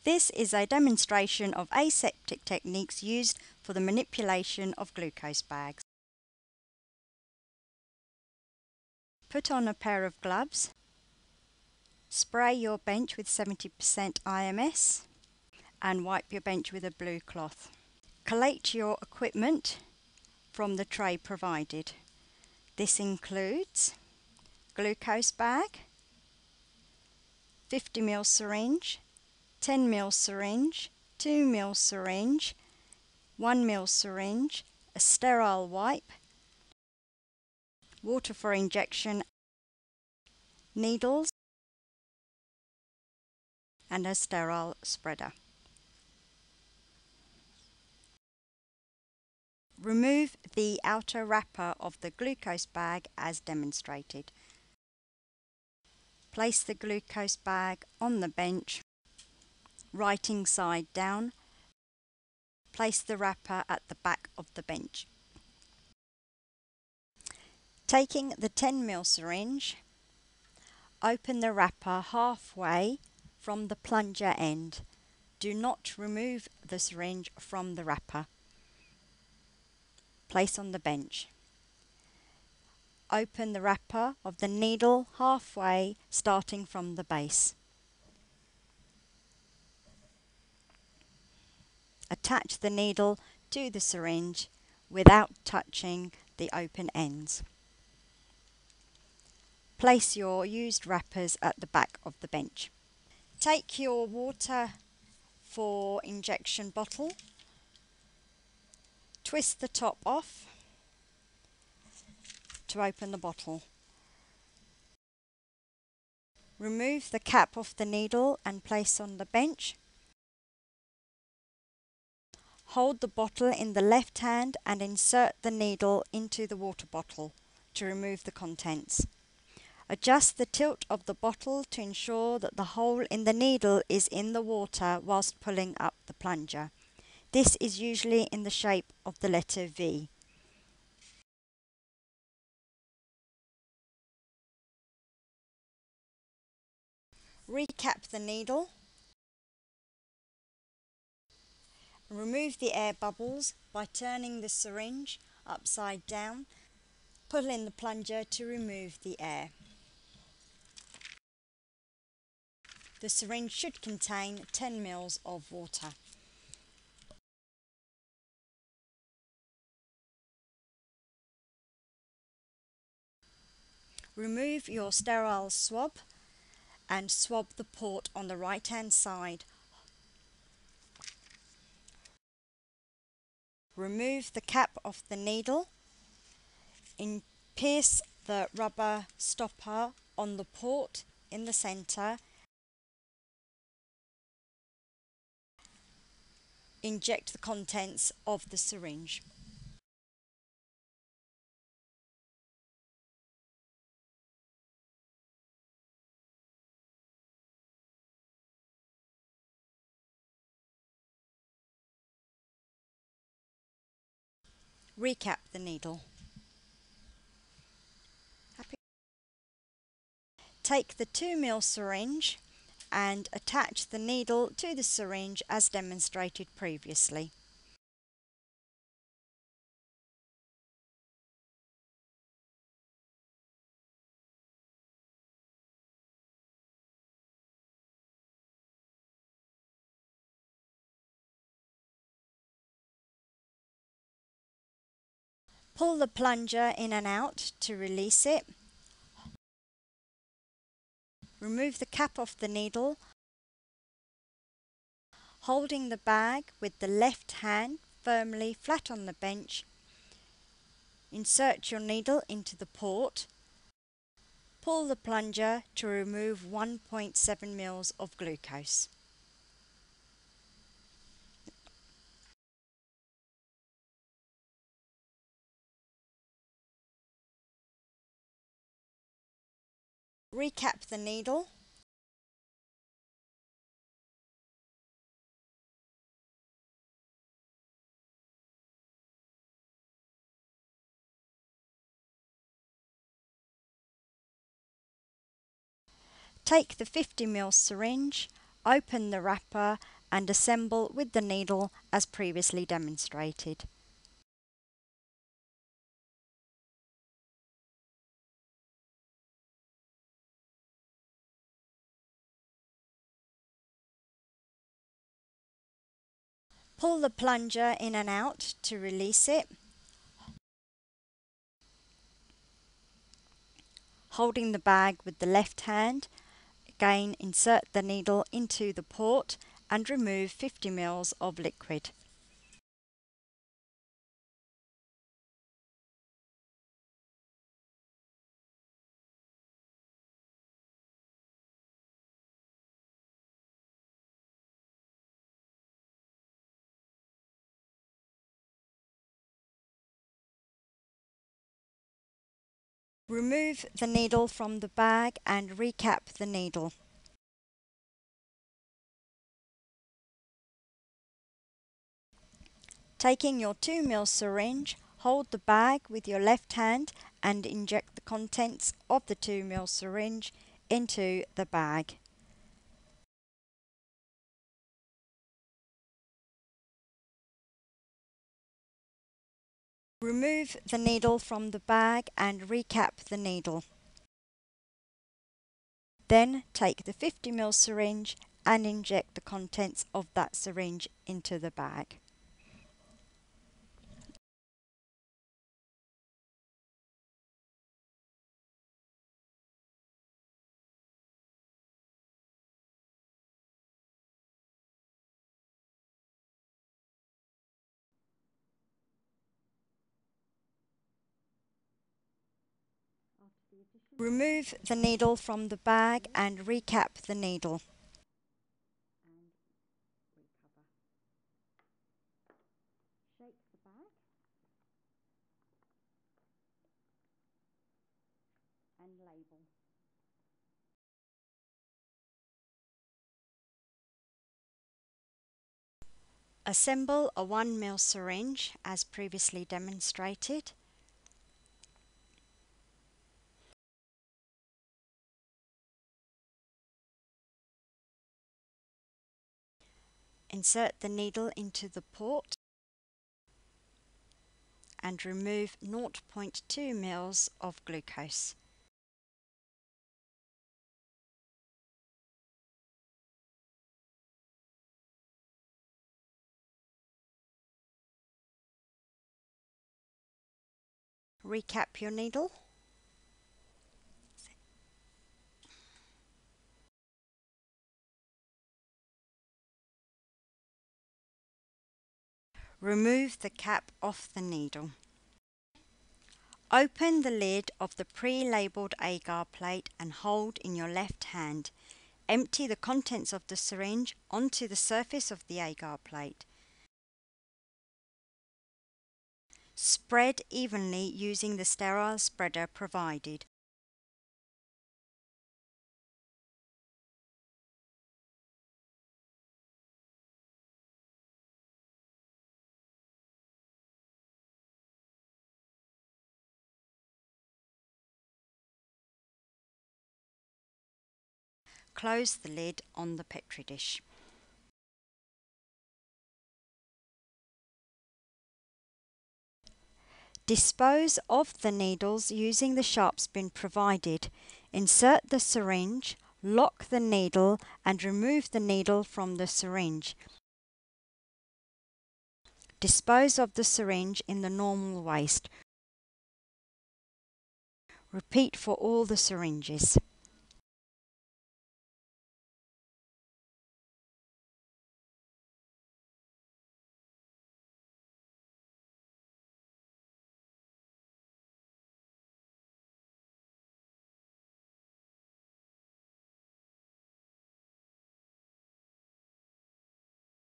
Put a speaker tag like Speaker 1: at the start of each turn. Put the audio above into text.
Speaker 1: This is a demonstration of aseptic techniques used for the manipulation of glucose bags. Put on a pair of gloves. Spray your bench with 70% IMS and wipe your bench with a blue cloth. Collate your equipment from the tray provided. This includes glucose bag, 50ml syringe, 10ml syringe, 2ml syringe, 1ml syringe, a sterile wipe, water for injection, needles, and a sterile spreader. Remove the outer wrapper of the glucose bag as demonstrated. Place the glucose bag on the bench, writing side down. Place the wrapper at the back of the bench. Taking the 10ml syringe, open the wrapper halfway from the plunger end. Do not remove the syringe from the wrapper. Place on the bench. Open the wrapper of the needle halfway, starting from the base. Attach the needle to the syringe without touching the open ends. Place your used wrappers at the back of the bench. Take your water for injection bottle. Twist the top off to open the bottle. Remove the cap off the needle and place on the bench. Hold the bottle in the left hand and insert the needle into the water bottle to remove the contents. Adjust the tilt of the bottle to ensure that the hole in the needle is in the water whilst pulling up the plunger. This is usually in the shape of the letter V. Recap the needle. Remove the air bubbles by turning the syringe upside down. Pull in the plunger to remove the air. The syringe should contain 10 ml of water. Remove your sterile swab and swab the port on the right hand side. Remove the cap of the needle. Pierce the rubber stopper on the port in the center. Inject the contents of the syringe. Recap the needle. Take the 2ml syringe and attach the needle to the syringe as demonstrated previously. Pull the plunger in and out to release it. Remove the cap off the needle, holding the bag with the left hand firmly flat on the bench. Insert your needle into the port. Pull the plunger to remove 1.7 ml of glucose. Recap the needle. Take the 50ml syringe, open the wrapper and assemble with the needle as previously demonstrated. Pull the plunger in and out to release it, holding the bag with the left hand. Again, insert the needle into the port and remove 50 ml of liquid. Remove the needle from the bag and recap the needle. Taking your 2 ml syringe, hold the bag with your left hand and inject the contents of the 2 ml syringe into the bag. Remove the needle from the bag and recap the needle. Then take the 50 ml syringe and inject the contents of that syringe into the bag. Remove the needle from the bag and recap the needle. Shake the bag and label. Assemble a 1 ml syringe as previously demonstrated. Insert the needle into the port and remove 0.2 ml of glucose. Recap your needle. Remove the cap off the needle. Open the lid of the pre-labelled agar plate and hold in your left hand. Empty the contents of the syringe onto the surface of the agar plate. Spread evenly using the sterile spreader provided. Close the lid on the Petri dish. Dispose of the needles using the sharp spin provided. Insert the syringe, lock the needle and remove the needle from the syringe. Dispose of the syringe in the normal waste. Repeat for all the syringes.